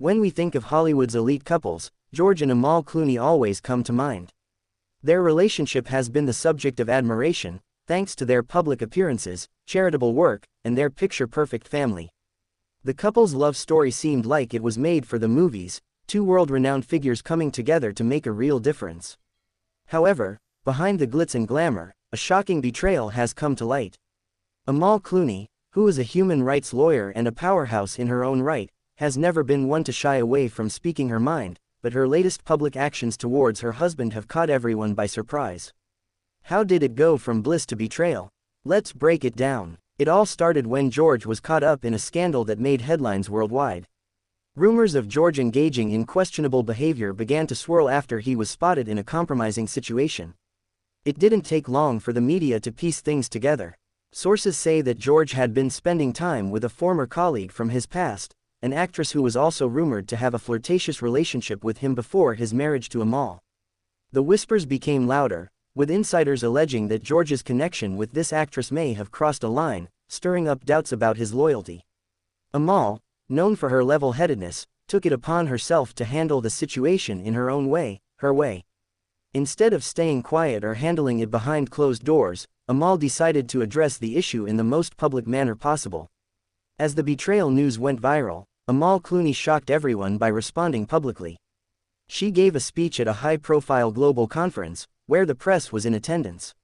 When we think of Hollywood's elite couples, George and Amal Clooney always come to mind. Their relationship has been the subject of admiration, thanks to their public appearances, charitable work, and their picture-perfect family. The couple's love story seemed like it was made for the movies, two world-renowned figures coming together to make a real difference. However, behind the glitz and glamour, a shocking betrayal has come to light. Amal Clooney, who is a human rights lawyer and a powerhouse in her own right, has never been one to shy away from speaking her mind, but her latest public actions towards her husband have caught everyone by surprise. How did it go from bliss to betrayal? Let's break it down. It all started when George was caught up in a scandal that made headlines worldwide. Rumors of George engaging in questionable behavior began to swirl after he was spotted in a compromising situation. It didn't take long for the media to piece things together. Sources say that George had been spending time with a former colleague from his past, an actress who was also rumored to have a flirtatious relationship with him before his marriage to Amal. The whispers became louder, with insiders alleging that George's connection with this actress may have crossed a line, stirring up doubts about his loyalty. Amal, known for her level-headedness, took it upon herself to handle the situation in her own way, her way. Instead of staying quiet or handling it behind closed doors, Amal decided to address the issue in the most public manner possible. As the betrayal news went viral, Amal Clooney shocked everyone by responding publicly. She gave a speech at a high-profile global conference, where the press was in attendance.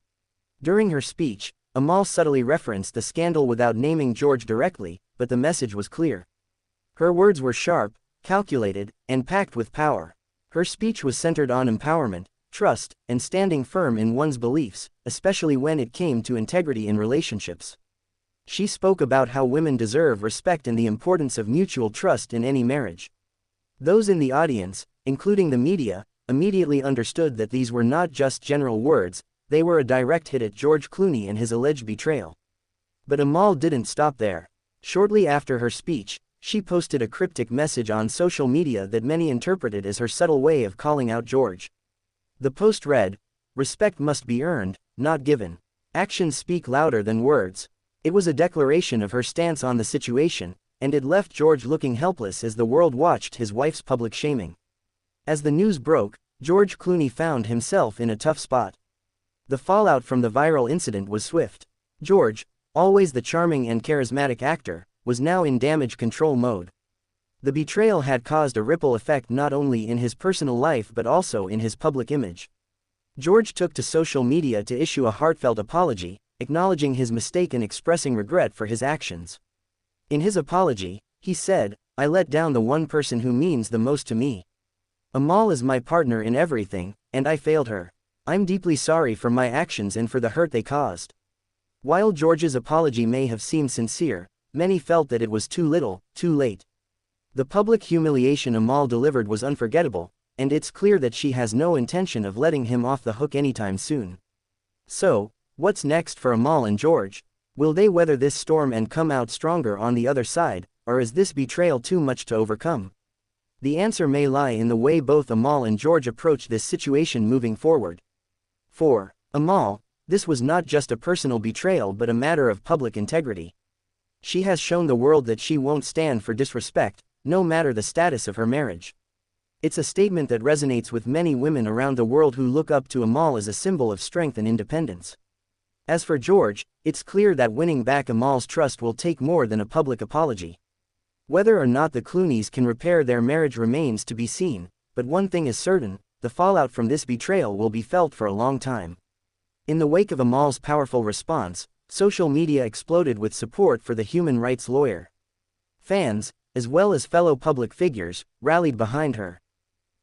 During her speech, Amal subtly referenced the scandal without naming George directly, but the message was clear. Her words were sharp, calculated, and packed with power. Her speech was centered on empowerment, trust, and standing firm in one's beliefs, especially when it came to integrity in relationships. She spoke about how women deserve respect and the importance of mutual trust in any marriage. Those in the audience, including the media, immediately understood that these were not just general words, they were a direct hit at George Clooney and his alleged betrayal. But Amal didn't stop there. Shortly after her speech, she posted a cryptic message on social media that many interpreted as her subtle way of calling out George. The post read, "Respect must be earned, not given. Actions speak louder than words." It was a declaration of her stance on the situation, and it left George looking helpless as the world watched his wife's public shaming. As the news broke, George Clooney found himself in a tough spot. The fallout from the viral incident was swift. George, always the charming and charismatic actor, was now in damage control mode. The betrayal had caused a ripple effect not only in his personal life but also in his public image. George took to social media to issue a heartfelt apology, acknowledging his mistake and expressing regret for his actions. In his apology, he said, "I let down the one person who means the most to me. Amal is my partner in everything, and I failed her. I'm deeply sorry for my actions and for the hurt they caused." While George's apology may have seemed sincere, many felt that it was too little, too late. The public humiliation Amal delivered was unforgettable, and it's clear that she has no intention of letting him off the hook anytime soon. So, what's next for Amal and George? Will they weather this storm and come out stronger on the other side, or is this betrayal too much to overcome? The answer may lie in the way both Amal and George approach this situation moving forward. For Amal, this was not just a personal betrayal but a matter of public integrity. She has shown the world that she won't stand for disrespect, no matter the status of her marriage. It's a statement that resonates with many women around the world who look up to Amal as a symbol of strength and independence. As for George, it's clear that winning back Amal's trust will take more than a public apology. Whether or not the Clooneys can repair their marriage remains to be seen, but one thing is certain, the fallout from this betrayal will be felt for a long time. In the wake of Amal's powerful response, social media exploded with support for the human rights lawyer. Fans, as well as fellow public figures, rallied behind her.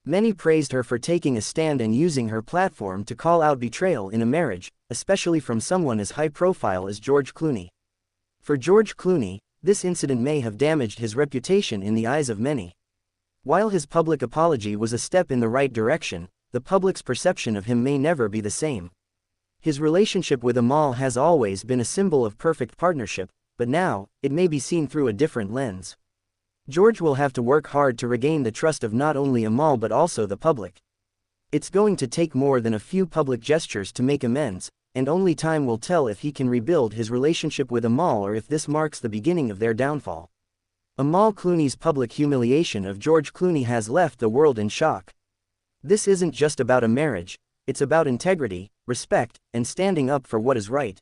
Many praised her for taking a stand and using her platform to call out betrayal in a marriage, especially from someone as high-profile as George Clooney. For George Clooney, this incident may have damaged his reputation in the eyes of many. While his public apology was a step in the right direction, the public's perception of him may never be the same. His relationship with Amal has always been a symbol of perfect partnership, but now, it may be seen through a different lens. George will have to work hard to regain the trust of not only Amal but also the public. It's going to take more than a few public gestures to make amends, and only time will tell if he can rebuild his relationship with Amal or if this marks the beginning of their downfall. Amal Clooney's public humiliation of George Clooney has left the world in shock. This isn't just about a marriage, it's about integrity, respect, and standing up for what is right.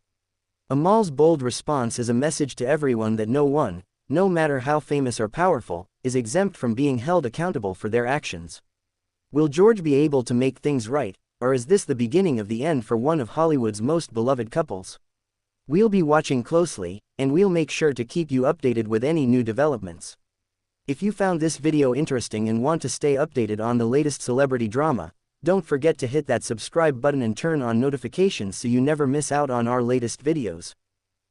Amal's bold response is a message to everyone that no one, no matter how famous or powerful, is exempt from being held accountable for their actions. Will George be able to make things right, or is this the beginning of the end for one of Hollywood's most beloved couples? We'll be watching closely, and we'll make sure to keep you updated with any new developments. If you found this video interesting and want to stay updated on the latest celebrity drama, don't forget to hit that subscribe button and turn on notifications so you never miss out on our latest videos.